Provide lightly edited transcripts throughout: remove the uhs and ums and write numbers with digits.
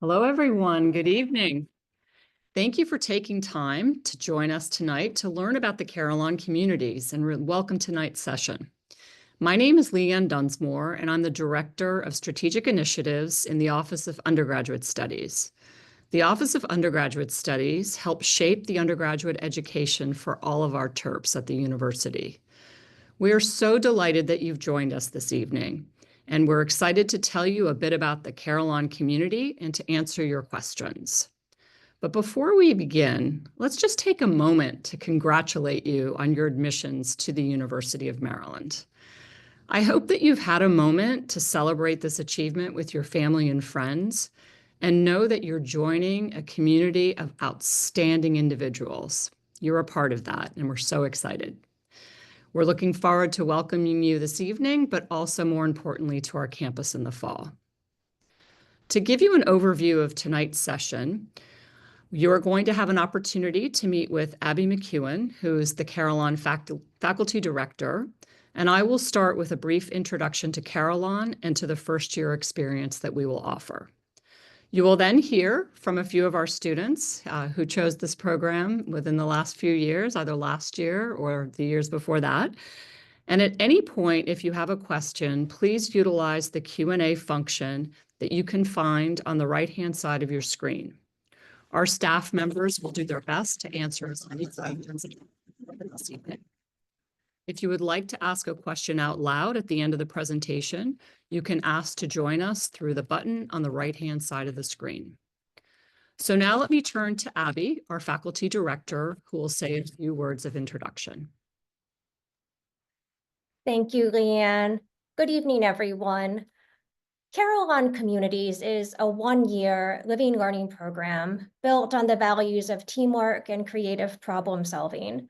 Hello, everyone. Good evening. Thank you for taking time to join us tonight to learn about the Carillon communities and welcome tonight's session. My name is Leanne Dunsmore, and I'm the Director of Strategic Initiatives in the Office of Undergraduate Studies. The Office of Undergraduate Studies helps shape the undergraduate education for all of our Terps at the university. We are so delighted that you've joined us this evening, and we're excited to tell you a bit about the Carillon community and to answer your questions. But before we begin, let's just take a moment to congratulate you on your admissions to the University of Maryland. I hope that you've had a moment to celebrate this achievement with your family and friends, and know that you're joining a community of outstanding individuals. You're a part of that, and we're so excited. We're looking forward to welcoming you this evening, but also more importantly to our campus in the fall. To give you an overview of tonight's session, you are going to have an opportunity to meet with Abby McEwen, who is the Carillon Faculty Director, and I will start with a brief introduction to Carillon and to the first-year experience that we will offer. You will then hear from a few of our students who chose this program within the last few years, either last year or the years before that. And at any point, if you have a question, please utilize the Q&A function that you can find on the right-hand side of your screen. Our staff members will do their best to answer as many questions this evening. If you would like to ask a question out loud at the end of the presentation, you can ask to join us through the button on the right-hand side of the screen. So now let me turn to Abby, our faculty director, who will say a few words of introduction. Thank you, Leanne. Good evening, everyone. Carillon Communities is a one-year living learning program built on the values of teamwork and creative problem solving.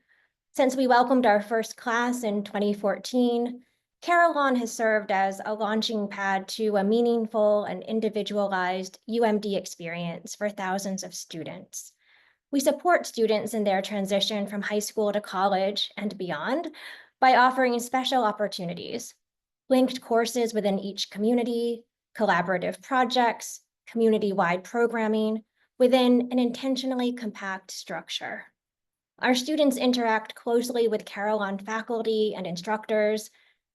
Since we welcomed our first class in 2014, Carillon has served as a launching pad to a meaningful and individualized UMD experience for thousands of students. We support students in their transition from high school to college and beyond by offering special opportunities, linked courses within each community, collaborative projects, community-wide programming within an intentionally compact structure. Our students interact closely with Carillon faculty and instructors,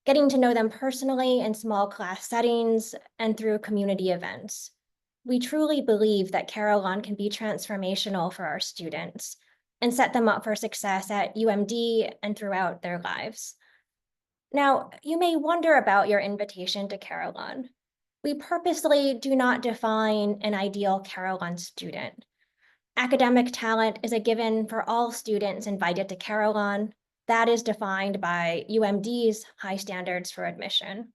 getting to know them personally in small class settings and through community events. We truly believe that Carillon can be transformational for our students and set them up for success at UMD and throughout their lives. Now, you may wonder about your invitation to Carillon. We purposely do not define an ideal Carillon student. Academic talent is a given for all students invited to Carillon. That is defined by UMD's high standards for admission.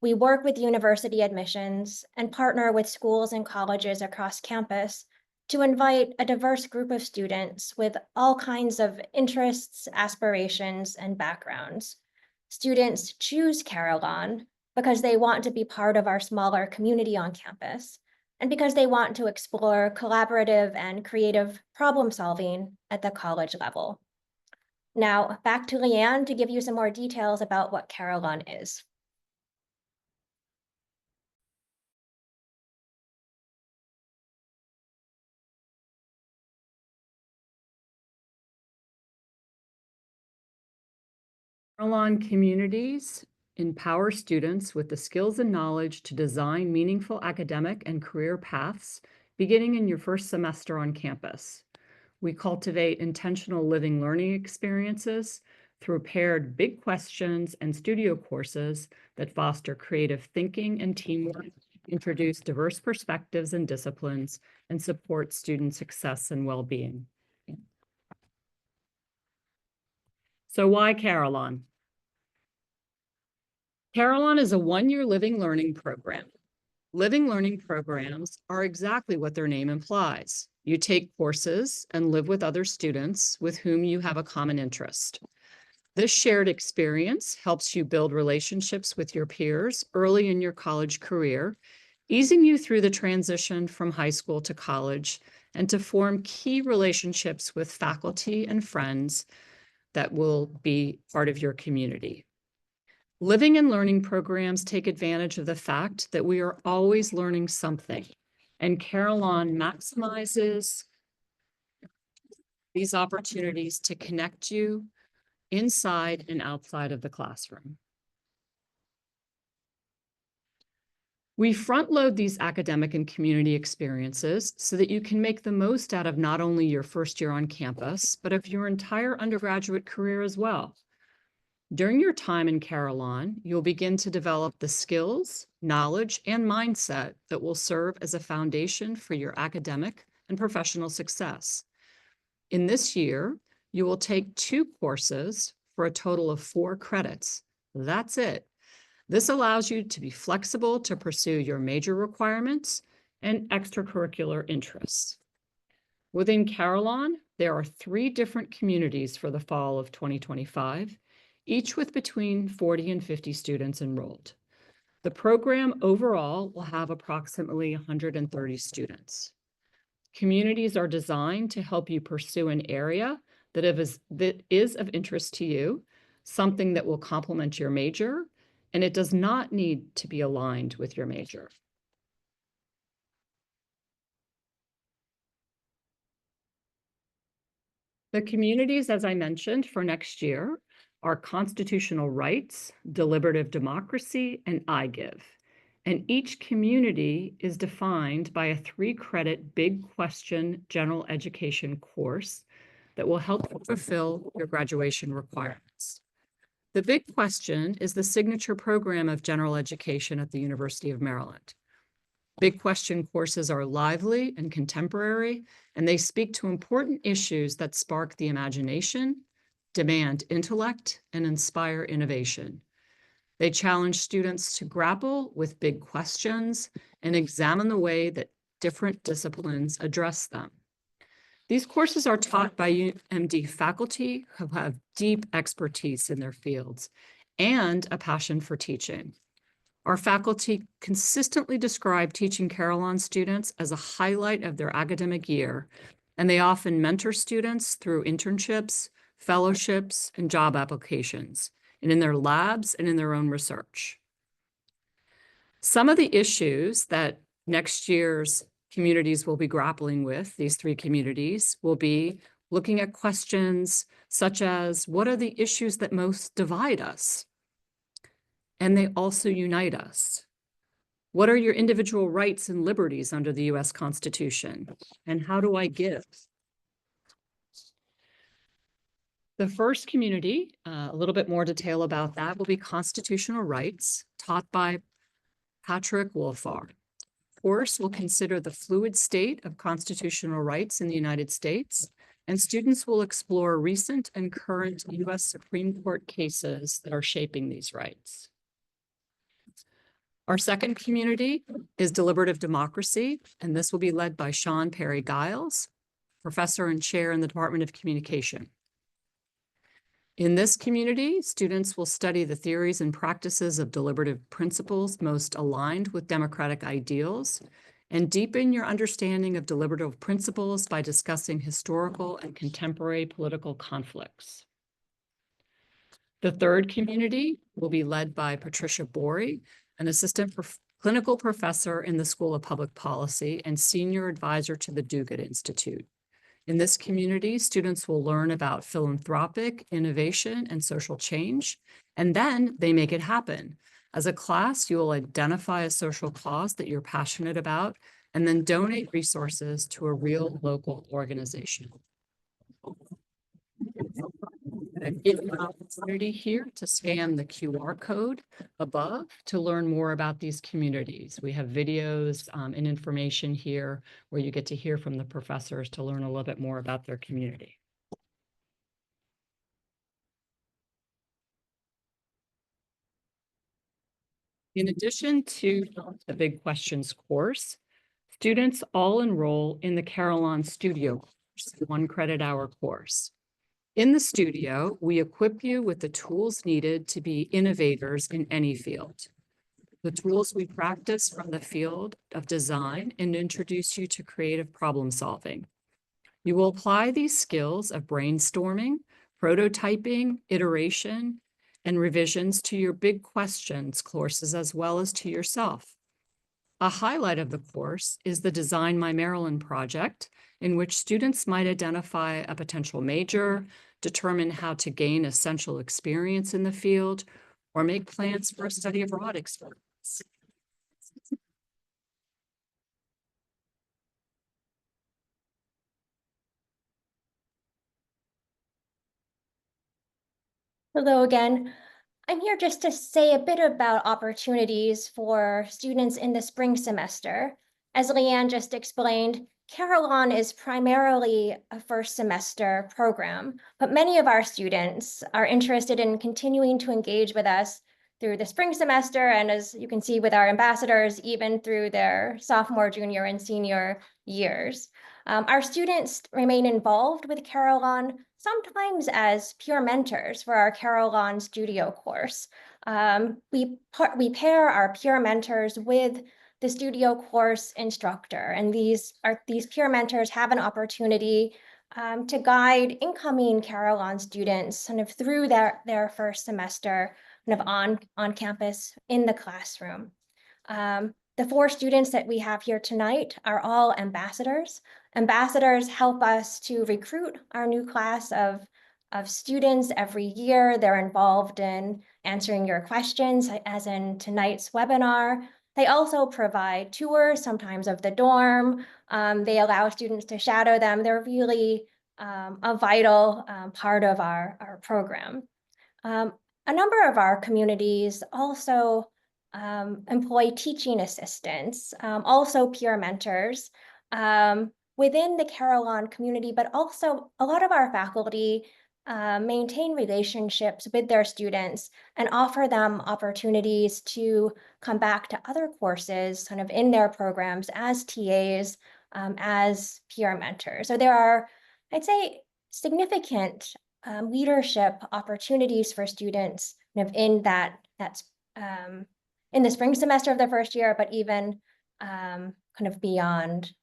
We work with university admissions and partner with schools and colleges across campus to invite a diverse group of students with all kinds of interests, aspirations, and backgrounds. Students choose Carillon because they want to be part of our smaller community on campus, and because they want to explore collaborative and creative problem solving at the college level. Now, back to Leanne to give you some more details about what Carillon is. Carillon communities empower students with the skills and knowledge to design meaningful academic and career paths beginning in your first semester on campus. We cultivate intentional living learning experiences through paired big questions and studio courses that foster creative thinking and teamwork, introduce diverse perspectives and disciplines, and support student success and well-being. So why Carillon? Carillon is a one-year living learning program. Living learning programs are exactly what their name implies. You take courses and live with other students with whom you have a common interest. This shared experience helps you build relationships with your peers early in your college career, easing you through the transition from high school to college, and to form key relationships with faculty and friends that will be part of your community. Living and learning programs take advantage of the fact that we are always learning something, And Carillon maximizes these opportunities to connect you inside and outside of the classroom. We front load these academic and community experiences so that you can make the most out of not only your first year on campus, but of your entire undergraduate career as well. During your time in Carillon, you'll begin to develop the skills, knowledge, and mindset that will serve as a foundation for your academic and professional success. In this year, you will take 2 courses for a total of 4 credits. That's it. This allows you to be flexible to pursue your major requirements and extracurricular interests. Within Carillon, there are 3 different communities for the fall of 2025, each with between 40 and 50 students enrolled. The program overall will have approximately 130 students. Communities are designed to help you pursue an area that is of interest to you, something that will complement your major, and it does not need to be aligned with your major. The communities, as I mentioned, for next year are constitutional rights, deliberative democracy, and I give. And each community is defined by a 3-credit big question general education course that will help you fulfill your graduation requirements. The big question is the signature program of general education at the University of Maryland. Big question courses are lively and contemporary, and they speak to important issues that spark the imagination, demand intellect, and inspire innovation. They challenge students to grapple with big questions and examine the way that different disciplines address them. These courses are taught by UMD faculty who have deep expertise in their fields and a passion for teaching. Our faculty consistently describe teaching Carillon students as a highlight of their academic year, and they often mentor students through internships, fellowships, and job applications, and in their labs and in their own research. Some of the issues that next year's communities will be grappling with, these 3 communities, will be looking at questions such as, what are the issues that most divide us? And they also unite us. What are your individual rights and liberties under the US Constitution? And how do I give? The first community, a little bit more detail about that, will be constitutional rights, taught by Patrick Wolfar. Course will consider the fluid state of constitutional rights in the United States, and students will explore recent and current US Supreme Court cases that are shaping these rights. Our second community is deliberative democracy, and this will be led by Sean Perry Giles, professor and chair in the Department of Communication. In this community, students will study the theories and practices of deliberative principles most aligned with democratic ideals and deepen your understanding of deliberative principles by discussing historical and contemporary political conflicts. The third community will be led by Patricia Borey, an assistant clinical professor in the School of Public Policy and senior advisor to the Duguid Institute. In this community, students will learn about philanthropic innovation and social change, and then they make it happen. As a class, you will identify a social cause that you're passionate about and then donate resources to a real local organization. I give you an opportunity here to scan the QR code above to learn more about these communities. We have videos and information here where you get to hear from the professors to learn a little bit more about their community. In addition to the Big Questions course, students all enroll in the Carillon Studio course, 1 credit hour course. In the studio, we equip you with the tools needed to be innovators in any field. The tools we practice from the field of design and introduce you to creative problem solving. You will apply these skills of brainstorming, prototyping, iteration, and revisions to your Big Questions courses as well as to yourself. A highlight of the course is the Design My Maryland project, in which students might identify a potential major, determine how to gain essential experience in the field, or make plans for a study abroad experience. Hello again. I'm here just to say a bit about opportunities for students in the spring semester. As Leanne just explained, Carillon is primarily a first semester program, but many of our students are interested in continuing to engage with us through the spring semester, and as you can see with our ambassadors, even through their sophomore, junior, and senior years. Our students remain involved with Carillon, sometimes as peer mentors for our Carillon Studio course. We pair our peer mentors with the studio course instructor, and these peer mentors have an opportunity to guide incoming Carillon students kind of through their first semester kind of on campus in the classroom. The 4 students that we have here tonight are all ambassadors. Ambassadors help us to recruit our new class of students every year. They're involved in answering your questions, as in tonight's webinar. They also provide tours, sometimes of the dorm. They allow students to shadow them. They're really a vital part of our program. A number of our communities also employ teaching assistants, also peer mentors within the Carillon community, but also a lot of our faculty maintain relationships with their students and offer them opportunities to come back to other courses kind of in their programs as TAs, as peer mentors. So there are, I'd say, significant leadership opportunities for students kind of in that's in the spring semester of their first year, but even kind of beyond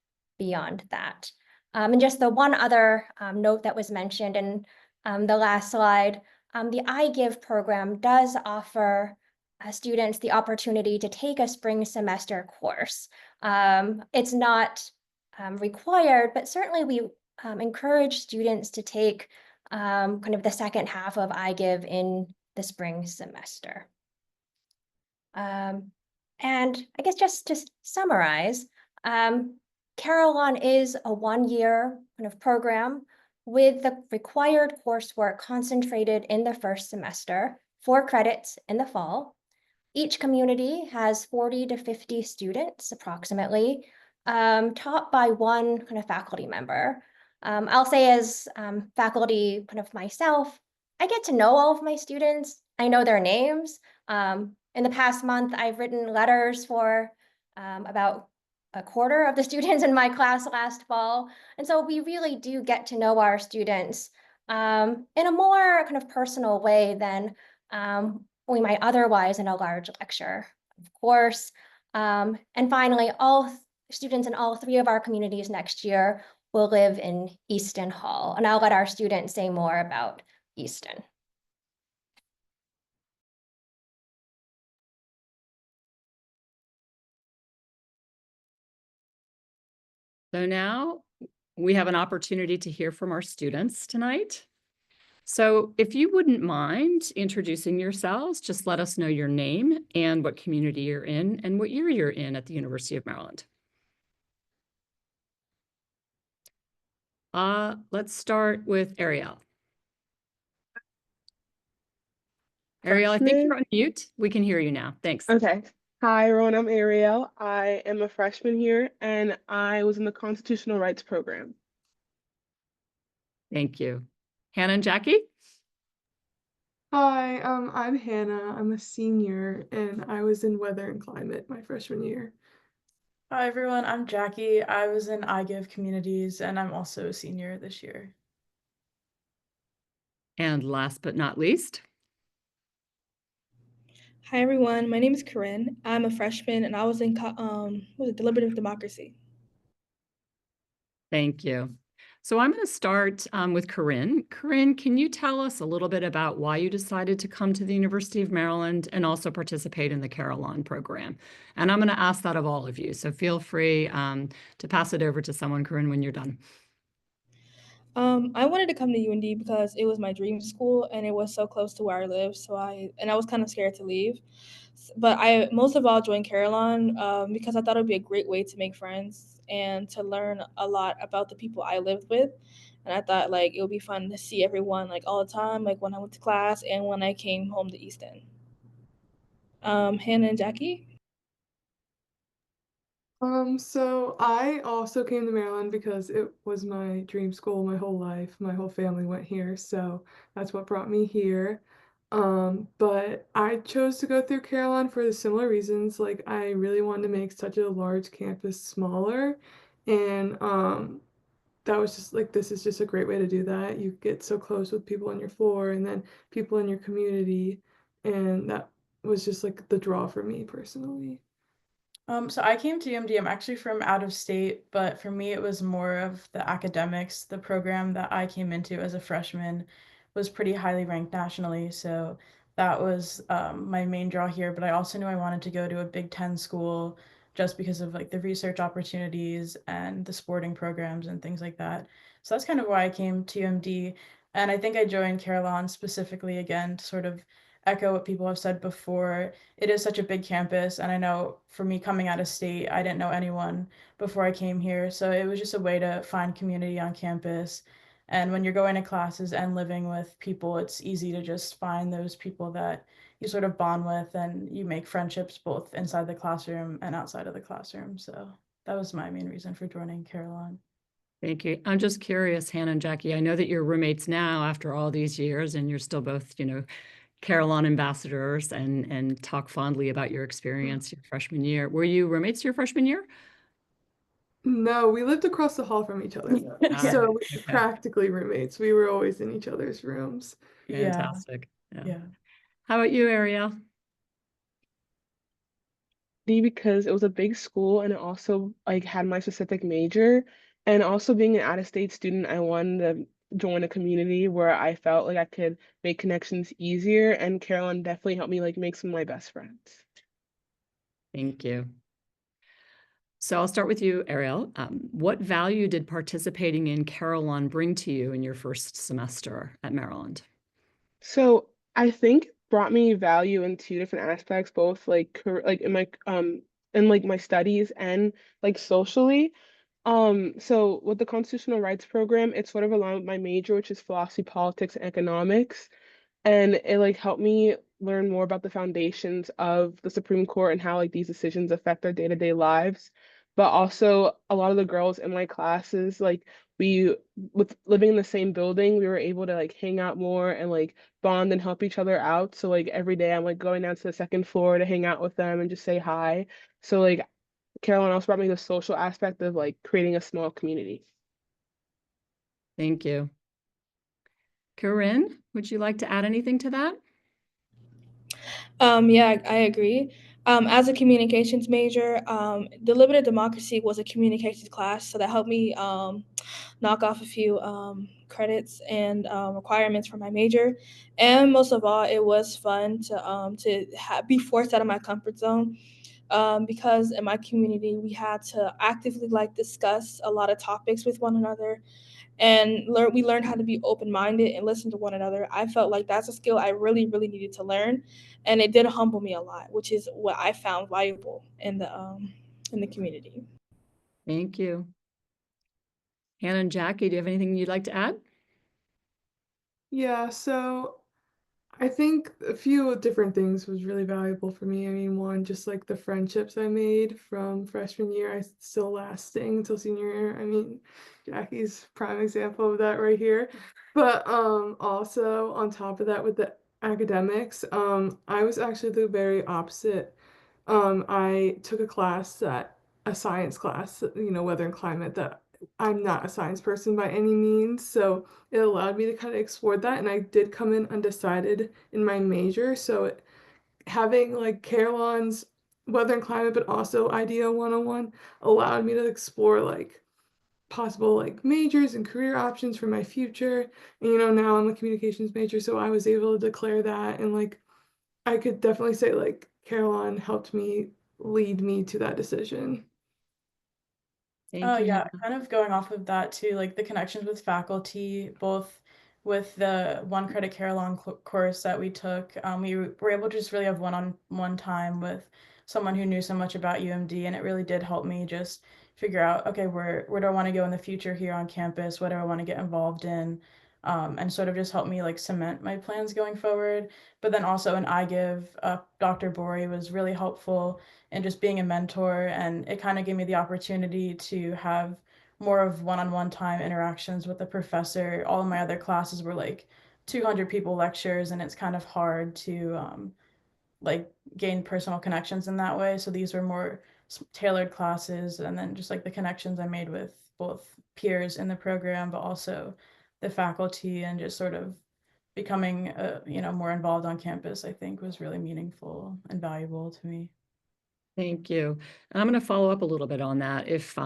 that. And just the one other note that was mentioned in the last slide, the iGive program does offer students the opportunity to take a spring semester course. It's not required, but certainly we encourage students to take kind of the second half of iGive in the spring semester. And I guess just to summarize, Carillon is a 1-year kind of program with the required coursework concentrated in the first semester, 4 credits in the fall. Each community has 40 to 50 students approximately, taught by one kind of faculty member. I'll say as faculty kind of myself, I get to know all of my students. I know their names. In the past month, I've written letters for about a quarter of the students in my class last fall. And so we really do get to know our students in a more kind of personal way than we might otherwise in a large lecture, of course. And finally, all students in all 3 of our communities next year will live in Easton Hall. And I'll let our students say more about Easton. So now we have an opportunity to hear from our students tonight. So if you wouldn't mind introducing yourselves, just let us know your name and what community you're in and what year you're in at the University of Maryland. Let's start with Ariel. Ariel, I think you're on mute. We can hear you now. Thanks. Okay. Hi, everyone. I'm Ariel. I am a freshman here, and I was in the Constitutional Rights program. Thank you. Hannah and Jackie? Hi, I'm Hannah. I'm a senior and I was in Weather and Climate my freshman year. Hi everyone, I'm Jackie. I was in iGive Communities and I'm also a senior this year. And last but not least. Hi everyone, my name is Corinne. I'm a freshman and I was in Deliberative Democracy. Thank you. So I'm going to start with Corinne. Corinne, can you tell us a little bit about why you decided to come to the University of Maryland and also participate in the Carillon program? And I'm going to ask that of all of you. So feel free to pass it over to someone, Corinne, when you're done. I wanted to come to UND because it was my dream school and it was so close to where I live. I was kind of scared to leave. But I most of all joined Carillon because I thought it would be a great way to make friends and to learn a lot about the people I lived with. And I thought like it would be fun to see everyone like all the time, like when I went to class and when I came home to East End. Hannah and Jackie. So I also came to Maryland because it was my dream school my whole life. My whole family went here, so that's what brought me here. But I chose to go through Carillon for the similar reasons. Like I really wanted to make such a large campus smaller, and that was just like this is just a great way to do that. You get so close with people on your floor and then people in your community, and that was just like the draw for me personally. So I came to UMD. I'm actually from out of state, but for me, it was more of the academics. The program that I came into as a freshman was pretty highly ranked nationally. So that was my main draw here. But I also knew I wanted to go to a Big Ten school just because of like the research opportunities and the sporting programs and things like that. So that's kind of why I came to UMD. And I think I joined Carillon specifically again to sort of echo what people have said before. It is such a big campus, and I know for me coming out of state, I didn't know anyone before I came here, so it was just a way to find community on campus. And when you're going to classes and living with people, it's easy to just find those people that you sort of bond with and you make friendships both inside the classroom and outside of the classroom. So that was my main reason for joining Carillon. Thank you. I'm just curious, Hannah and Jackie, I know that you're roommates now after all these years and you're still both, Carillon ambassadors and talk fondly about your experience your freshman year. Were you roommates your freshman year? No, we lived across the hall from each other. So we were Okay. practically roommates. We were always in each other's rooms. Yeah, Fantastic. yeah. How about you, Ariel? Because it was a big school and it also like had my specific major. And also being an out-of-state student, I wanted to join a community where I felt like I could make connections easier. And Carolyn definitely helped me like make some of my best friends. Thank you. So I'll start with you, Ariel. What value did participating in Carillon bring to you in your first semester at Maryland? So I think brought me value in two different aspects, both like like in like my studies and like socially. So with the constitutional rights program, it's sort of aligned with my major, which is philosophy, politics, and economics. And it like helped me learn more about the foundations of the Supreme Court and how like these decisions affect our day-to-day lives. But also a lot of the girls in my classes, like we with living in the same building, we were able to like hang out more and like bond and help each other out. So like every day I'm like going down to the second floor to hang out with them and just say hi. So like Carolyn also brought me the social aspect of like creating a small community. Thank you. Corinne, would you like to add anything to that? Yeah, I agree. As a communications major, deliberative democracy was a communications class, so that helped me knock off a few credits and requirements for my major. And most of all, it was fun to be forced out of my comfort zone because in my community we had to actively like discuss a lot of topics with one another and we learned how to be open-minded and listen to one another. I felt like that's a skill I really, really needed to learn, and it did humble me a lot, which is what I found valuable in the community. Thank you. Hannah and Jackie, do you have anything you'd like to add? Yeah, so I think a few different things was really valuable for me. I mean, one, just like the friendships I made from freshman year, I still lasting until senior year. I mean, Jackie's prime example of that right here. But also on top of that with the academics, I was actually the very opposite. I took a science class, weather and climate, that I'm not a science person by any means. So it allowed me to kind of explore that. And I did come in undecided in my major. So having like Carillon's weather and climate, but also IDEO 101 allowed me to explore like possible like majors and career options for my future. And now I'm a communications major, so I was able to declare that, and like I could definitely say like Carillon helped me lead me to that decision. Thank you, Yeah, Hannah. kind of going off of that too, like the connections with faculty, both with the one credit Carillon course that we took, we were able to just really have one-on-one time with someone who knew so much about UMD, and it really did help me just figure out, okay, where do I want to go in the future here on campus? What do I want to get involved in? And sort of just help me like cement my plans going forward. But then also in iGive, Dr. Bori was really helpful and just being a mentor. And it kind of gave me the opportunity to have more of one-on-one time interactions with the professor. All of my other classes were like 200 people lectures, and it's kind of hard to like gain personal connections in that way. So these were more tailored classes, and then just like the connections I made with both peers in the program, but also the faculty, and just sort of becoming more involved on campus, I think was really meaningful and valuable to me. Thank you. And I'm going to follow up a little bit on that. If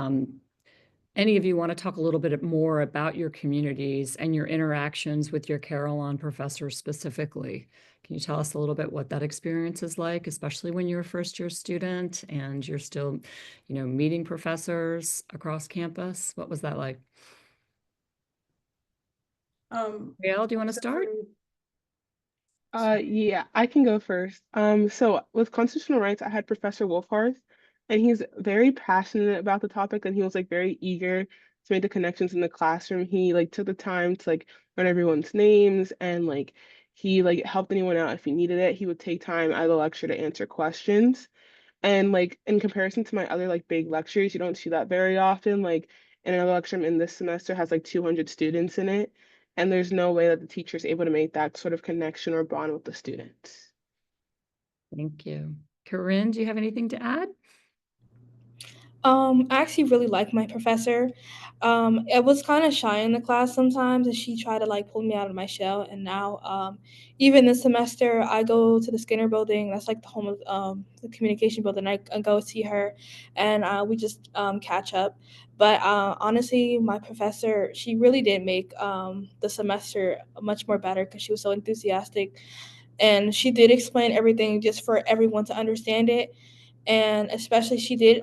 any of you want to talk a little bit more about your communities and your interactions with your Carillon professors specifically, can you tell us a little bit what that experience is like, especially when you're a first-year student and you're still, meeting professors across campus? What was that like? Gail, do you want to So start? Yeah, I can go first. So with constitutional rights, I had Professor Wolfharth, and he's very passionate about the topic, and he was like very eager to make the connections in the classroom. He like took the time to like learn everyone's names, and like he like helped anyone out if he needed it. He would take time out of the lecture to answer questions. And like in comparison to my other like big lectures, you don't see that very often. Like in another lecture I'm in this semester has like 200 students in it, and there's no way that the teacher is able to make that sort of connection or bond with the students. Thank you. Corinne, do you have anything to add? I actually really like my professor. I was kind of shy in the class sometimes, and she tried to like pull me out of my shell. And now, even this semester, I go to the Skinner building. That's like the home of the communication building. I go see her, and we just catch up. But honestly, my professor, she really did make the semester much more better because she was so enthusiastic, and she did explain everything just for everyone to understand it. And especially, she did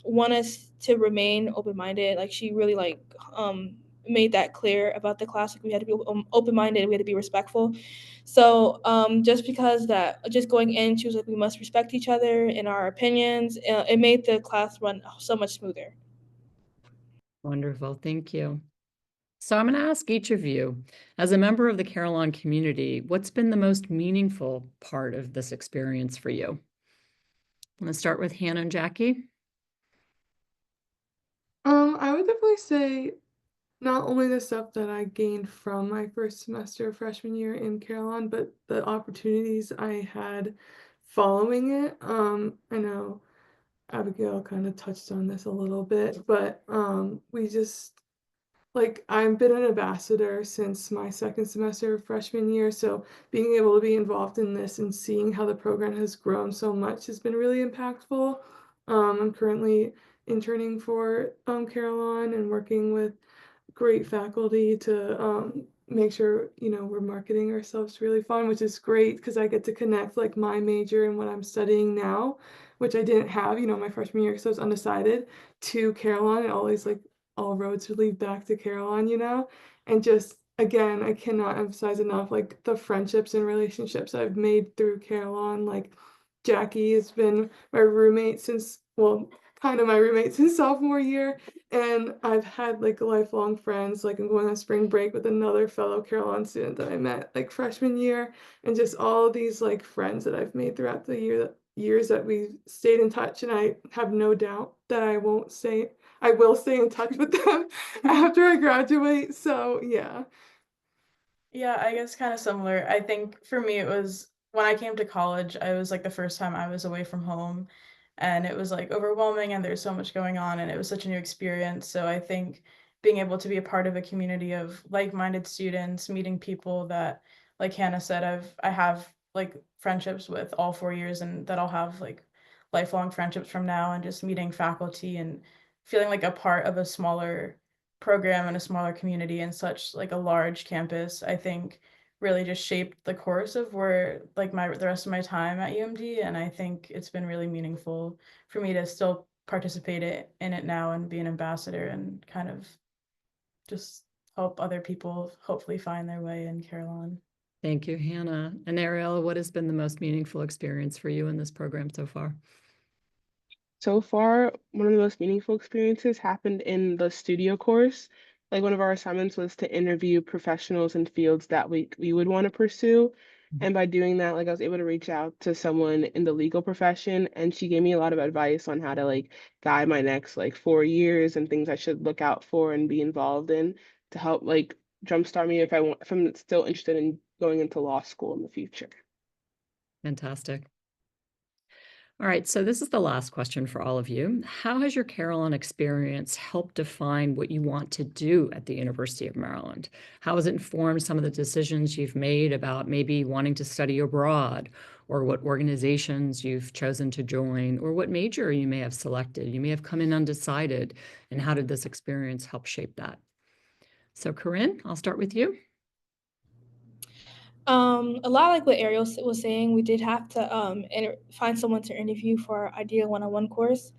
want us to remain open-minded. Like she really made that clear about the class. Like we had to be open-minded, we had to be respectful. So just because that, just going in, she was like, we must respect each other in our opinions. It made the class run so much smoother. Wonderful. Thank you. So I'm going to ask each of you, as a member of the Carillon community, what's been the most meaningful part of this experience for you? I'm going to start with Hannah and Jackie. I would definitely say not only the stuff that I gained from my first semester of freshman year in Carillon, but the opportunities I had following it. I know Abigail kind of touched on this a little bit, but we just like I've been an ambassador since my second semester of freshman year, so being able to be involved in this and seeing how the program has grown so much has been really impactful. I'm currently interning for Carillon and working with great faculty to make sure we're marketing ourselves really fun, which is great because I get to connect like my major and what I'm studying now, which I didn't have my freshman year because I was undecided, to Carillon. And always like all roads lead back to Carillon, and just again I cannot emphasize enough like the friendships and relationships I've made through Carillon. Like Jackie has been my roommate since, well, kind of my roommate since sophomore year, and I've had like lifelong friends. Like I'm going on spring break with another fellow Carillon student that I met like freshman year, and just all of these like friends that I've made throughout the years that we've stayed in touch. And I have no doubt that I will stay in touch with them after I graduate. So yeah. Yeah, I guess kind of similar. I think for me, it was when I came to college, I was like the first time I was away from home, and it was like overwhelming, and there's so much going on, and it was such a new experience. So I think being able to be a part of a community of like-minded students, meeting people that, like Hannah said, I have like friendships with all 4 years, and that I'll have like lifelong friendships from now, and just meeting faculty and feeling like a part of a smaller program and a smaller community and such like a large campus, I think really just shaped the course of where like the rest of my time at UMD. And I think it's been really meaningful for me to still participate in it now and be an ambassador and kind of just help other people hopefully find their way in Carillon. Thank you, Hannah. And Ariella, what has been the most meaningful experience for you in this program so far? So far, one of the most meaningful experiences happened in the studio course. Like one of our assignments was to interview professionals in fields that we would want to pursue. And by doing that, like I was able to reach out to someone in the legal profession, and she gave me a lot of advice on how to like guide my next like 4 years and things I should look out for and be involved in to help like jumpstart me if I'm still interested in going into law school in the future. Fantastic. All right, so this is the last question for all of you. How has your Carillon experience helped define what you want to do at the University of Maryland? How has it informed some of the decisions you've made about maybe wanting to study abroad, or what organizations you've chosen to join, or what major you may have selected? You may have come in undecided, and how did this experience help shape that? So Corinne, I'll start with you. A lot like what Ariel was saying, we did have to find someone to interview for our ideal one-on-one course.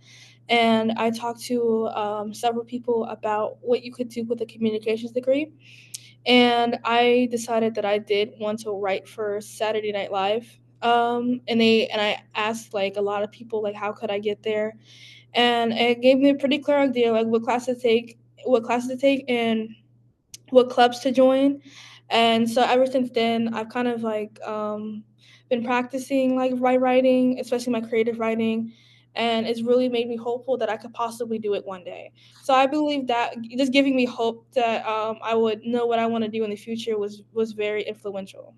And I talked to several people about what you could do with a communications degree. And I decided that I did want to write for Saturday Night Live. And I asked like a lot of people like how could I get there? And it gave me a pretty clear idea like what classes to take, and what clubs to join. And so ever since then, I've kind of like been practicing like writing, especially my creative writing, and it's really made me hopeful that I could possibly do it one day. So I believe that just giving me hope that I would know what I want to do in the future was very influential.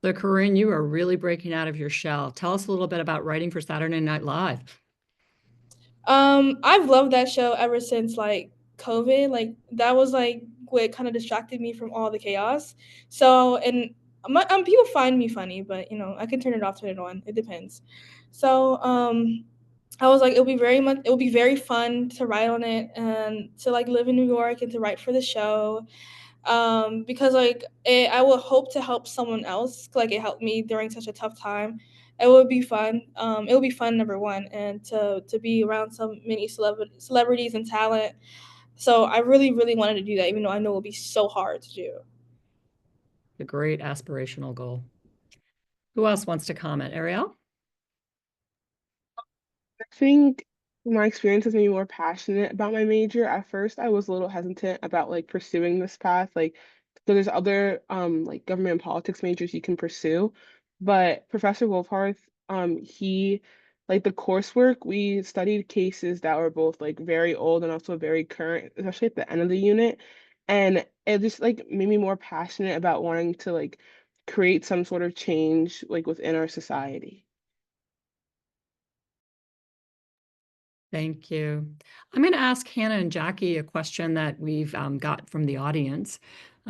So Corinne, you are really breaking out of your shell. Tell us a little bit about writing for Saturday Night Live. I've loved that show ever since like COVID. Like that was like what kind of distracted me from all the chaos. So and people find me funny, but you know I can turn it off, turn it on. It depends. So I was like, it will be very fun to write on it and to like live in New York and to write for the show. Because like I would hope to help someone else, like it helped me during such a tough time. It would be fun. It would be fun, number one, and to be around so many celebrities and talent. So I really, really wanted to do that, even though I know it would be so hard to do. A great aspirational goal. Who else wants to comment? Ariel? I think my experience has made me more passionate about my major. At first, I was a little hesitant about like pursuing this path, like so there's other like government and politics majors you can pursue. But Professor Wolfharth, he like the coursework, we studied cases that were both like very old and also very current, especially at the end of the unit. And it just like made me more passionate about wanting to like create some sort of change like within our society. Thank you. I'm going to ask Hannah and Jackie a question that we've got from the audience.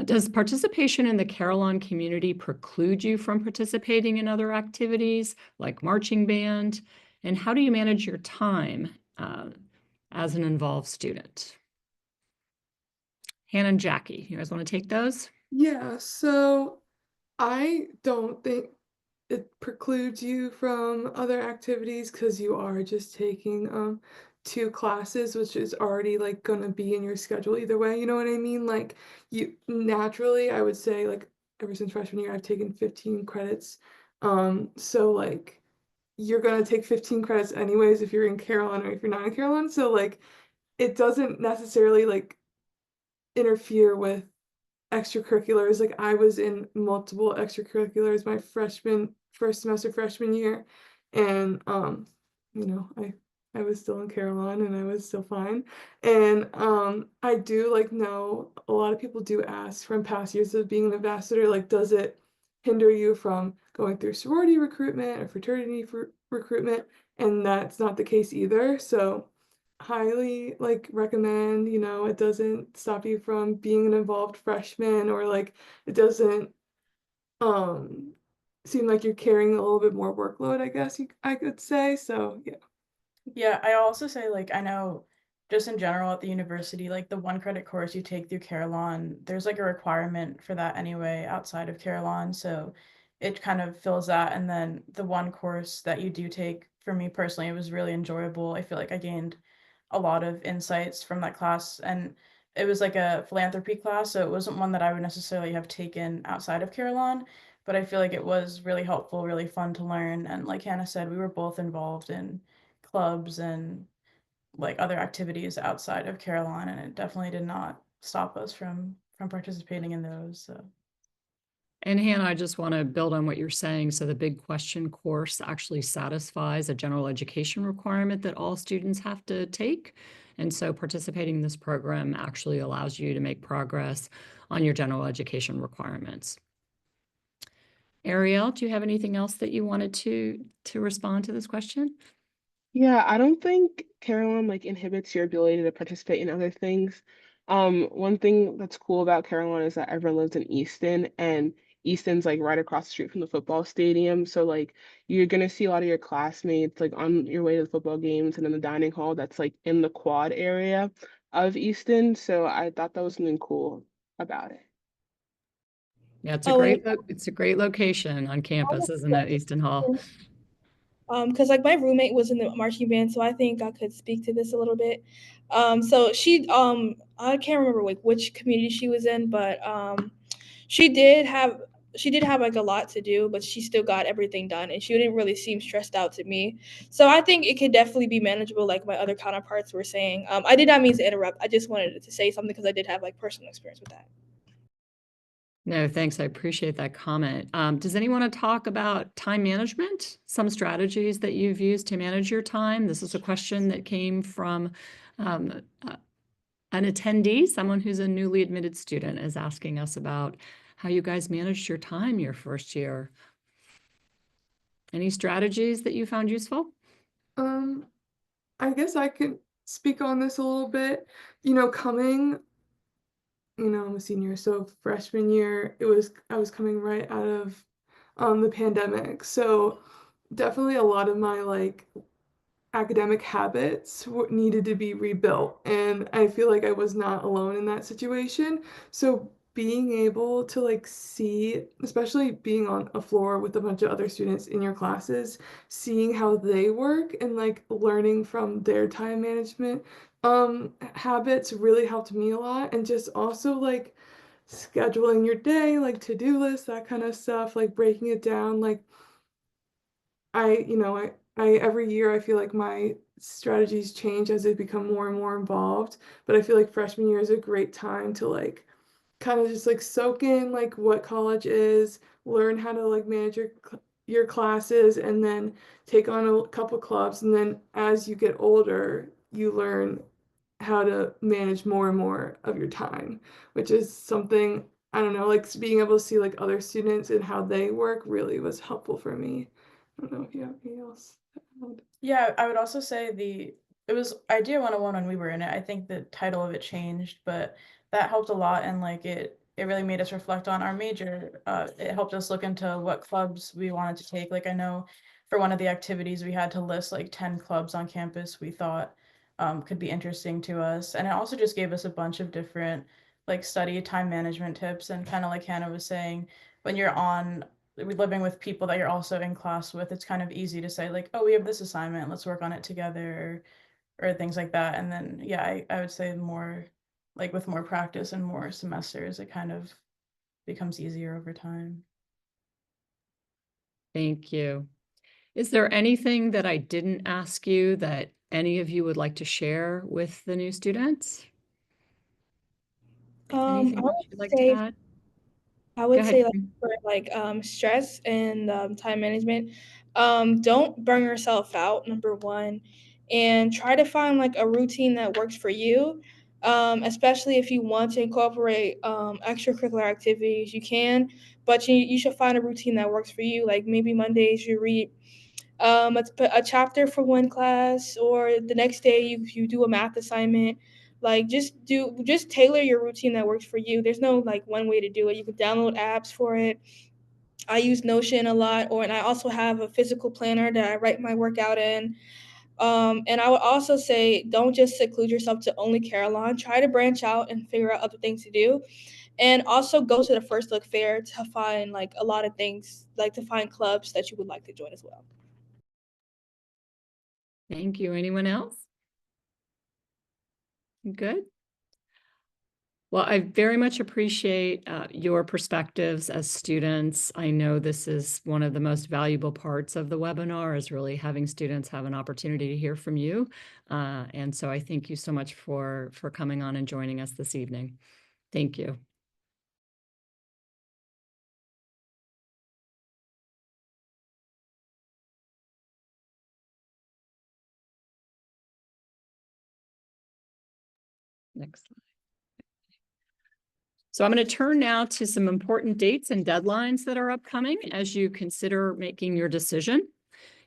Does participation in the Carillon community preclude you from participating in other activities like marching band? And how do you manage your time as an involved student? Hannah and Jackie, you guys want to take those? Yeah, so I don't think it precludes you from other activities because you are just taking two classes, which is already like gonna be in your schedule either way, you know what I mean? Like you naturally, I would say like ever since freshman year I've taken 15 credits. So like you're gonna take 15 credits anyways if you're in Carillon or if you're not in Carillon. So like it doesn't necessarily like interfere with extracurriculars. Like I was in multiple extracurriculars my first semester freshman year, and you know, I was still in Carillon and I was still fine. And I do like know a lot of people do ask from past years of being an ambassador, like does it hinder you from going through sorority recruitment or fraternity recruitment? And that's not the case either. So highly like recommend, you know, it doesn't stop you from being an involved freshman, or like it doesn't um seem like you're carrying a little bit more workload, I guess I could say. So yeah. Yeah, I also say like I know just in general at the university, like the one credit course you take through Carillon, there's like a requirement for that anyway outside of Carillon. So it kind of fills that. And then the one course that you do take, for me personally, it was really enjoyable. I feel like I gained a lot of insights from that class. And it was like a philanthropy class. So it wasn't one that I would necessarily have taken outside of Carillon. But I feel like it was really helpful, really fun to learn. And like Hannah said, we were both involved in clubs and like other activities outside of Carillon, and it definitely did not stop us from participating in those. So. And Hannah, I just want to build on what you're saying. So the big question course actually satisfies a general education requirement that all students have to take. And so participating in this program actually allows you to make progress on your general education requirements. Ariel, do you have anything else that you wanted to respond to this question? Yeah, I don't think Carillon like inhibits your ability to participate in other things. One thing that's cool about Carillon is that everyone lives in Easton, and Easton's like right across the street from the football stadium. So like you're gonna see a lot of your classmates like on your way to the football games and in the dining hall that's like in the quad area of Easton. So I thought that was something cool about it. Yeah, Oh, and it's a great location on campus, isn't it, Easton Hall? because like my roommate was in the marching band, so I think I could speak to this a little bit. So she I can't remember like which community she was in, but she did have like a lot to do, but she still got everything done, and she didn't really seem stressed out to me. So I think it could definitely be manageable, like my other counterparts were saying. I did not mean to interrupt. I just wanted to say something because I did have like personal experience with that. No, thanks. I appreciate that comment. Does anyone want to talk about time management? Some strategies that you've used to manage your time? This is a question that came from um, an attendee, someone who's a newly admitted student, is asking us about how you guys managed your time your first year. Any strategies that you found useful? I guess I could speak on this a little bit. You know, I'm a senior, so freshman year, I was coming right out of the pandemic. So definitely a lot of my like academic habits needed to be rebuilt, and I feel like I was not alone in that situation. So being able to like see, especially being on a floor with a bunch of other students in your classes, seeing how they work and like learning from their time management habits really helped me a lot. And just also like scheduling your day, like to-do lists, that kind of stuff, like breaking it down. Like I every year I feel like my strategies change as they become more and more involved, but I feel like freshman year is a great time to like kind of just like soak in like what college is, learn how to like manage your classes, and then take on a couple clubs, and then as you get older, you learn how to manage more and more of your time, which is something, I don't know, like being able to see like other students and how they work really was helpful for me. I don't know if you have anything else to add. Yeah, I would also say it was Idea 101 when we were in it. I think the title of it changed, but that helped a lot, and like it really made us reflect on our major. It helped us look into what clubs we wanted to take. Like I know for one of the activities we had to list like 10 clubs on campus we thought could be interesting to us. And it also just gave us a bunch of different like study time management tips, and kind of like Hannah was saying, when you're living with people that you're also in class with, it's kind of easy to say like, oh, we have this assignment, let's work on it together, or things like that. And then yeah, I would say more like with more practice and more semesters, it kind of becomes easier over time. Thank you. Is there anything that I didn't ask you that any of you would like to share with the new students? I Anything else would you'd like to say add? I Go would ahead. say like for like stress and time management, don't burn yourself out, number one, and try to find like a routine that works for you. Especially if you want to incorporate extracurricular activities, you can, but you should find a routine that works for you. Like maybe Mondays you read a chapter for one class, or the next day you do a math assignment. Like just tailor your routine that works for you. There's no like one way to do it. You can download apps for it. I use Notion a lot, and I also have a physical planner that I write my workout in. And I would also say, don't just seclude yourself to only Carillon. Try to branch out and figure out other things to do. And also go to the First Look Fair to find like a lot of things, like to find clubs that you would like to join as well. Thank you. Anyone else? Good. Well, I very much appreciate your perspectives as students. I know this is one of the most valuable parts of the webinar, is really having students have an opportunity to hear from you. And so I thank you so much for coming on and joining us this evening. Thank you. Next slide. So I'm going to turn now to some important dates and deadlines that are upcoming as you consider making your decision.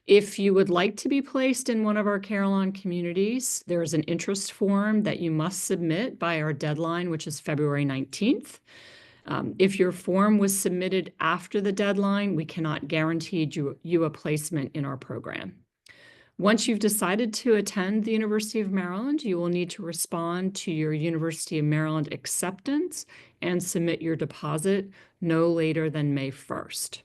If you would like to be placed in one of our Carillon communities, there is an interest form that you must submit by our deadline, which is February 19th. If your form was submitted after the deadline, we cannot guarantee you a placement in our program. Once you've decided to attend the University of Maryland, you will need to respond to your University of Maryland acceptance and submit your deposit no later than May 1st.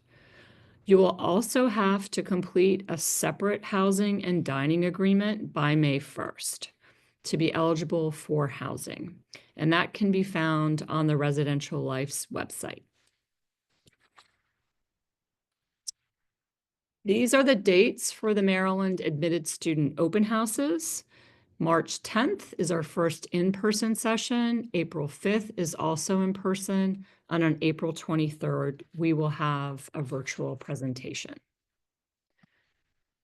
You will also have to complete a separate housing and dining agreement by May 1st to be eligible for housing, and that can be found on the Residential Life's website. These are the dates for the Maryland Admitted Student Open Houses. March 10th is our first in-person session. April 5th is also in person. And on April 23rd, we will have a virtual presentation.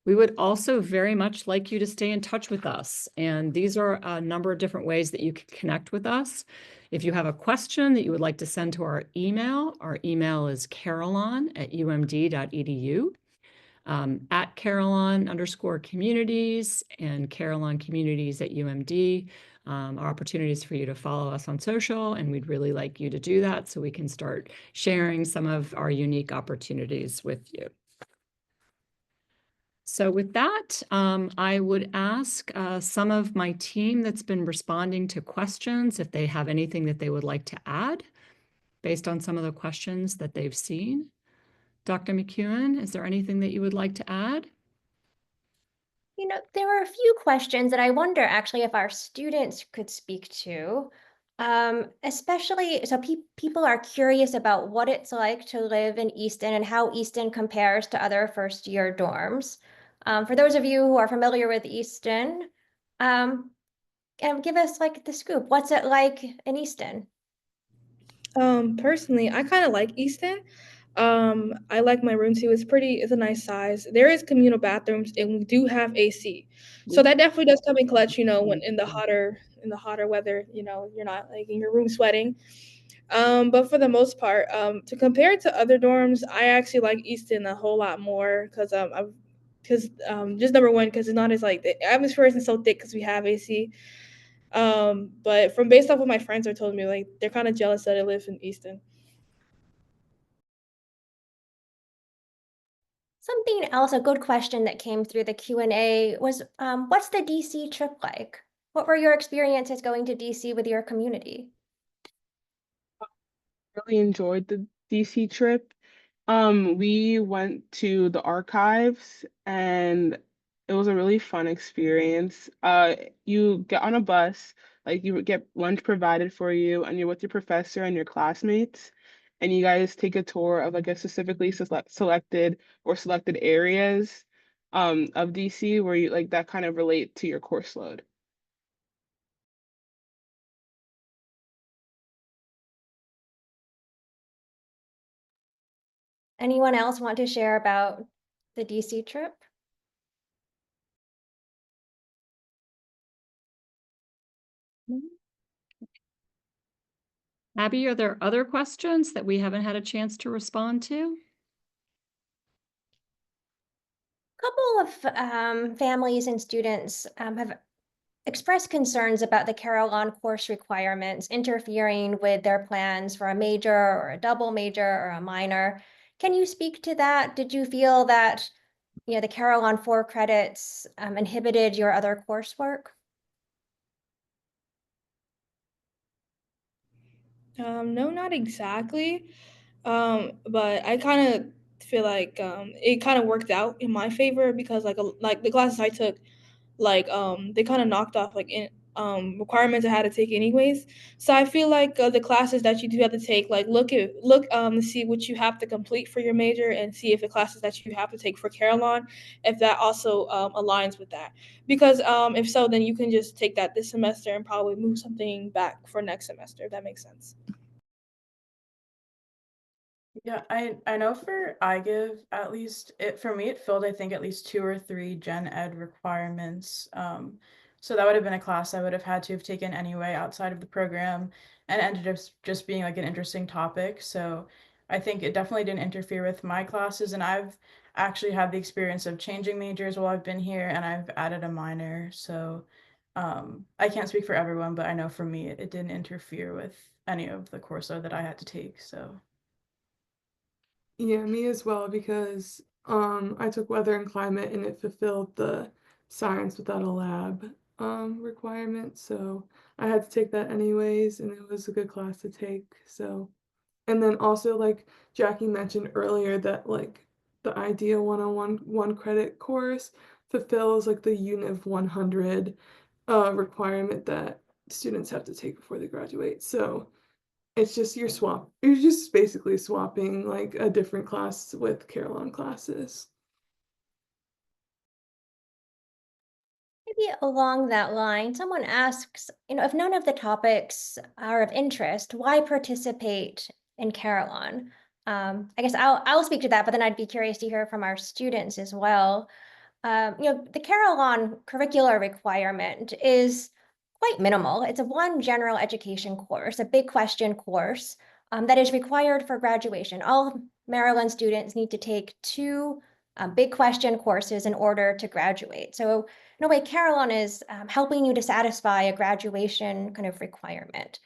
We would also very much like you to stay in touch with us. And these are a number of different ways that you can connect with us. If you have a question that you would like to send to our email is carillon@umd.edu. At Carillon_communities and Carillon communities at UMD are opportunities for you to follow us on social, and we'd really like you to do that so we can start sharing some of our unique opportunities with you. So with that, I would ask some of my team that's been responding to questions if they have anything that they would like to add based on some of the questions that they've seen. Dr. McEwen, is there anything that you would like to add? You know, there are a few questions that I wonder actually if our students could speak to. Especially, so people are curious about what it's like to live in Easton and how Easton compares to other first-year dorms. For those of you who are familiar with Easton, give us like the scoop. What's it like in Easton? Personally, I kind of like Easton. I like my room too. It's a nice size. There is communal bathrooms and we do have AC. So that definitely does come in clutch, you know, when in the hotter weather, you know, you're not like in your room sweating. But for the most part, to compare it to other dorms, I actually like Easton a whole lot more because just number one, because it's not as like the atmosphere isn't so thick because we have AC. But from based off what my friends are telling me, like they're kind of jealous that I live in Easton. Something else, a good question that came through the Q&A was, what's the DC trip like? What were your experiences going to DC with your community? Really enjoyed the DC trip. We went to the archives and it was a really fun experience. You get on a bus, like you would get lunch provided for you, and you're with your professor and your classmates, and you guys take a tour of like a specifically selected areas of DC where you like that kind of relate to your course load. Anyone else want to share about the DC trip? Abby, are there other questions that we haven't had a chance to respond to? A couple of families and students have expressed concerns about the Carillon course requirements interfering with their plans for a major or a double major or a minor. Can you speak to that? Did you feel that the Carillon 4 credits inhibited your other coursework? No, not exactly. But I kind of feel like it kind of worked out in my favor because like the classes I took, they kind of knocked off requirements I had to take anyways. So I feel like the classes that you do have to take, like look to see what you have to complete for your major and see if the classes that you have to take for Carillon, if that also aligns with that. Because if so, then you can just take that this semester and probably move something back for next semester. If that makes sense. Yeah, I know for iGive, at least for me it filled I think at least 2 or 3 gen ed requirements. So that would have been a class I would have had to have taken anyway outside of the program, and ended up just being like an interesting topic. So I think it definitely didn't interfere with my classes, and I've actually had the experience of changing majors while I've been here, and I've added a minor. So I can't speak for everyone, but I know for me it didn't interfere with any of the course load that I had to take. So. Yeah, me as well, because I took weather and climate and it fulfilled the science without a lab requirement. So I had to take that anyways, and it was a good class to take. So, and then also like Jackie mentioned earlier that like the IDEA 101 1 credit course fulfills like the Univ 100 requirement that students have to take before they graduate. So it's just you're just basically swapping like a different class with Carillon classes. Maybe along that line, someone asks, if none of the topics are of interest, why participate in Carillon? I guess I'll speak to that, but then I'd be curious to hear from our students as well. The Carillon curricular requirement is quite minimal. It's a one general education course, a big question course that is required for graduation. All Maryland students need to take 2 big question courses in order to graduate. So in a way, Carillon is helping you to satisfy a graduation kind of requirement.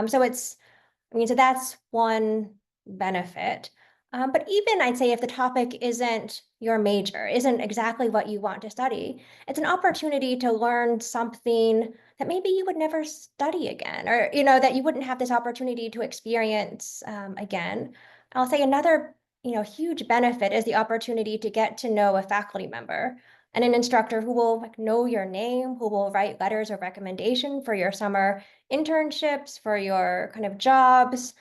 So that's one benefit. But even I'd say if the topic isn't your major, isn't exactly what you want to study, it's an opportunity to learn something that maybe you would never study again, or that you wouldn't have this opportunity to experience again. I'll say another huge benefit is the opportunity to get to know a faculty member and an instructor who will know your name, who will write letters of recommendation for your summer internships, for your kind of jobs,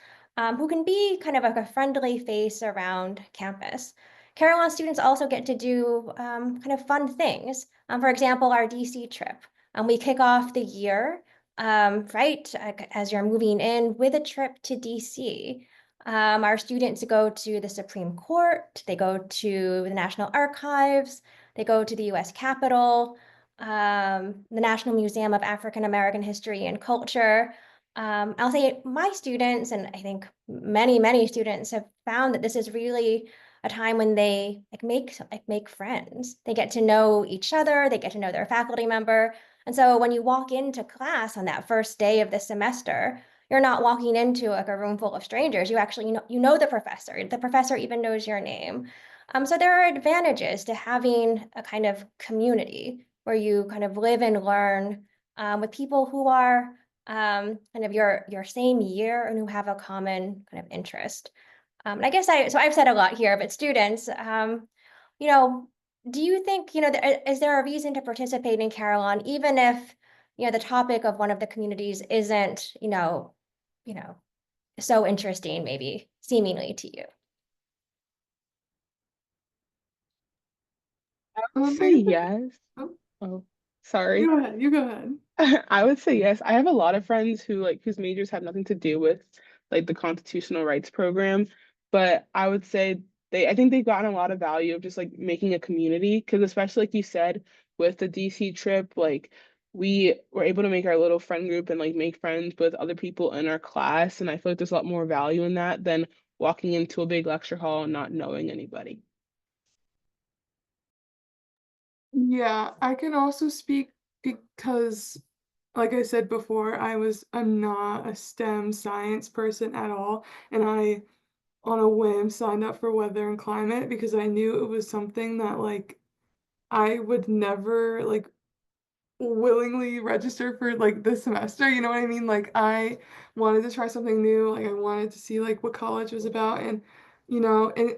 who can be kind of like a friendly face around campus. Carillon students also get to do kind of fun things. For example, our DC trip. We kick off the year, right, as you're moving in with a trip to DC. Our students go to the Supreme Court, they go to the National Archives, they go to the US Capitol, the National Museum of African American History and Culture. I'll say my students, and I think many students have found that this is really a time when they make friends. They get to know each other, they get to know their faculty member. And so when you walk into class on that first day of the semester, you're not walking into like a room full of strangers. You actually know the professor. The professor even knows your name. So there are advantages to having a kind of community where you kind of live and learn with people who are kind of your same year and who have a common kind of interest. And I guess I've said a lot here, but students, you know, do you think, is there a reason to participate in Carillon, even if, the topic of one of the communities isn't, you know, so interesting, maybe seemingly to you? I would I say guess yes. oh, Oh, sorry. go ahead. You go ahead. I would say yes. I have a lot of friends whose majors have nothing to do with like the constitutional rights program, but I would say I think they've gotten a lot of value of just like making a community because especially like you said with the DC trip, like we were able to make our little friend group and like make friends with other people in our class, and I feel like there's a lot more value in that than walking into a big lecture hall and not knowing anybody. Yeah, I can also speak because, like I said before, I'm not a STEM science person at all, and I on a whim signed up for weather and climate because I knew it was something that like I would never like willingly register for like this semester, you know what I mean? Like I wanted to try something new, like I wanted to see like what college was about and and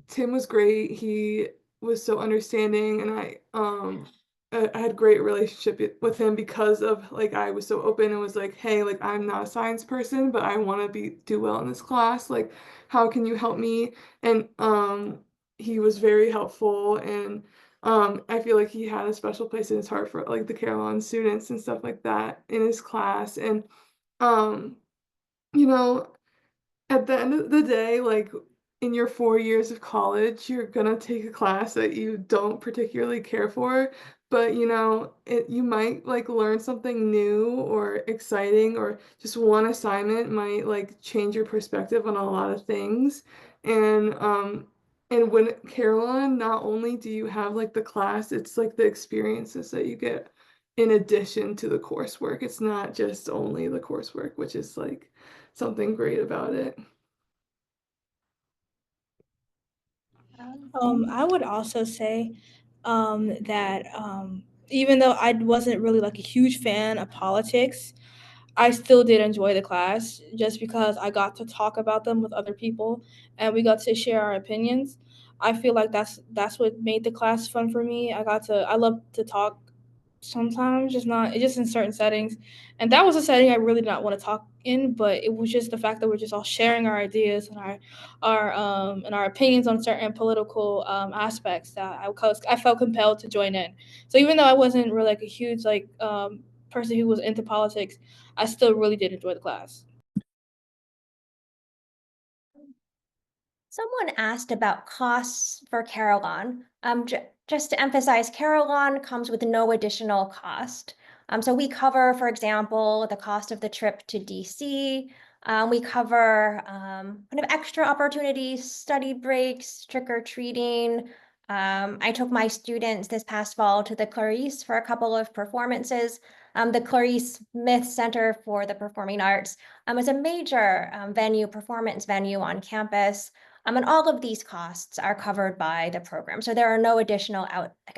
Tim was great. He was so understanding and I had great relationship with him because of like I was so open and was like, "Hey, like I'm not a science person, but I want to be do well in this class. Like how can you help me?" And he was very helpful and I feel like he had a special place in his heart for like the Carillon students and stuff like that in his class and um you know at the end of the day, like in your 4 years of college, you're gonna take a class that you don't particularly care for, but you might like learn something new or exciting, or just one assignment might like change your perspective on a lot of things. And when Carolyn, not only do you have like the class, it's like the experiences that you get in addition to the coursework. It's not just only the coursework, which is like something great about it. I would also say that even though I wasn't really like a huge fan of politics, I still did enjoy the class just because I got to talk about them with other people and we got to share our opinions. I feel like that's what made the class fun for me. I love to talk sometimes, just not just in certain settings. And that was a setting I really did not want to talk in, but it was just the fact that we're just all sharing our ideas and our opinions on certain political aspects that I felt compelled to join in. So even though I wasn't really like a huge person who was into politics, I still really did enjoy the class. Someone asked about costs for Carillon. Just to emphasize, Carillon comes with no additional cost. So we cover, for example, the cost of the trip to DC. We cover kind of extra opportunities, study breaks, trick-or-treating. I took my students this past fall to the Clarice for a couple of performances. The Clarice Smith Center for the Performing Arts is a major performance venue on campus. And all of these costs are covered by the program. So there are no additional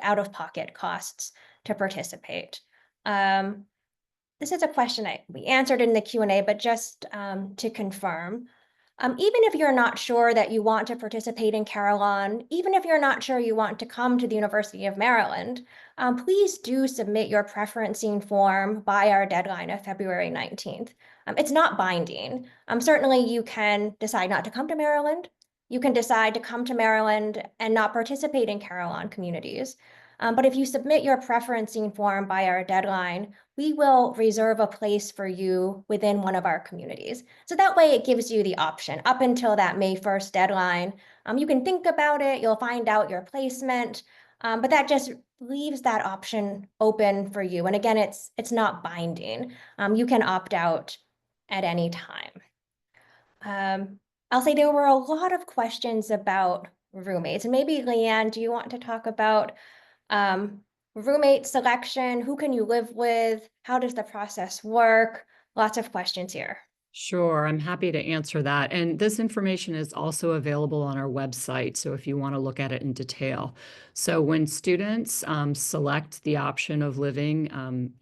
out-of-pocket costs to participate. This is a question we answered in the Q&A, but just to confirm, even if you're not sure that you want to participate in Carillon, even if you're not sure you want to come to the University of Maryland, please do submit your preferencing form by our deadline of February 19th. It's not binding. Certainly you can decide not to come to Maryland. You can decide to come to Maryland and not participate in Carillon communities. But if you submit your preferencing form by our deadline, we will reserve a place for you within one of our communities. So that way it gives you the option up until that May 1st deadline. You can think about it, you'll find out your placement, but that just leaves that option open for you. And again, it's not binding. You can opt out at any time. I'll say there were a lot of questions about roommates. And maybe Leanne, do you want to talk about roommate selection? Who can you live with? How does the process work? Lots of questions here. Sure, I'm happy to answer that. And this information is also available on our website, so if you want to look at it in detail. So when students select the option of living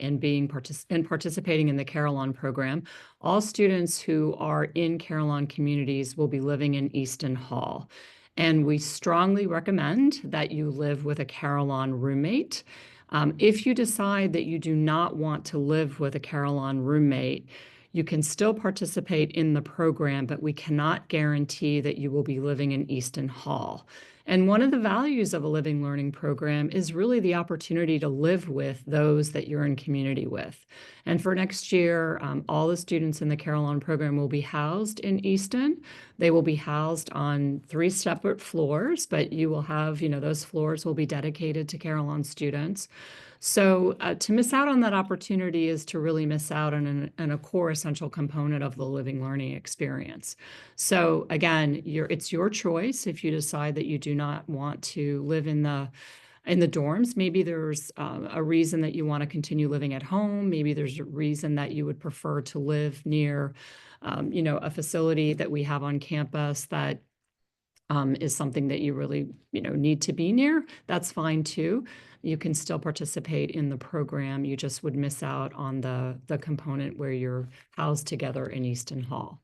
and participating in the Carillon program, all students who are in Carillon communities will be living in Easton Hall. And we strongly recommend that you live with a Carillon roommate. If you decide that you do not want to live with a Carillon roommate, you can still participate in the program, but we cannot guarantee that you will be living in Easton Hall. And one of the values of a living learning program is really the opportunity to live with those that you're in community with. And for next year, all the students in the Carillon program will be housed in Easton. They will be housed on 3 separate floors, but you will have, those floors will be dedicated to Carillon students. So to miss out on that opportunity is to really miss out on a core essential component of the living learning experience. So again, it's your choice if you decide that you do not want to live in in the dorms. Maybe there's a reason that you want to continue living at home. Maybe there's a reason that you would prefer to live near, a facility that we have on campus that is something that you really, need to be near. That's fine too. You can still participate in the program. You just would miss out on the component where you're housed together in Easton Hall.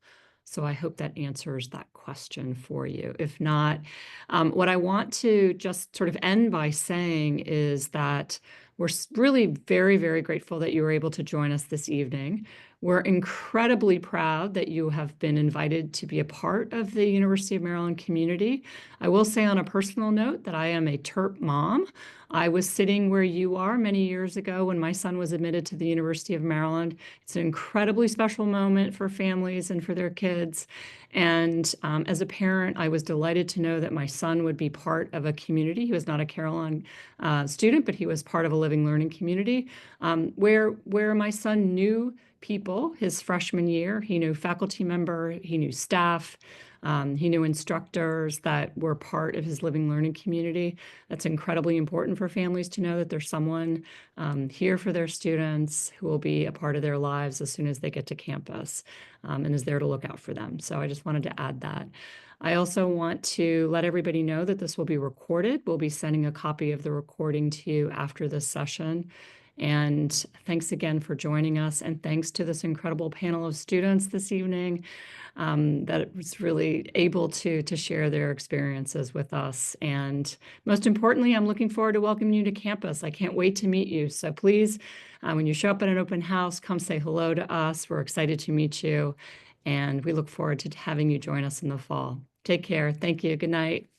So I hope that answers that question for you. If not, what I want to just sort of end by saying is that we're really very, very grateful that you were able to join us this evening. We're incredibly proud that you have been invited to be a part of the University of Maryland community. I will say on a personal note that I am a Terp mom. I was sitting where you are many years ago when my son was admitted to the University of Maryland. It's an incredibly special moment for families and for their kids. And as a parent, I was delighted to know that my son would be part of a community. He was not a Carillon student, but he was part of a living learning community where my son knew people his freshman year. He knew faculty member, he knew staff, he knew instructors that were part of his living learning community. That's incredibly important for families to know that there's someone here for their students who will be a part of their lives as soon as they get to campus and is there to look out for them. So I just wanted to add that. I also want to let everybody know that this will be recorded. We'll be sending a copy of the recording to you after this session. And thanks again for joining us. And thanks to this incredible panel of students this evening that was really able to share their experiences with us. And most importantly, I'm looking forward to welcoming you to campus. I can't wait to meet you. So please, when you show up at an open house, come say hello to us. We're excited to meet you. And we look forward to having you join us in the fall. Take care. Thank you. Good night.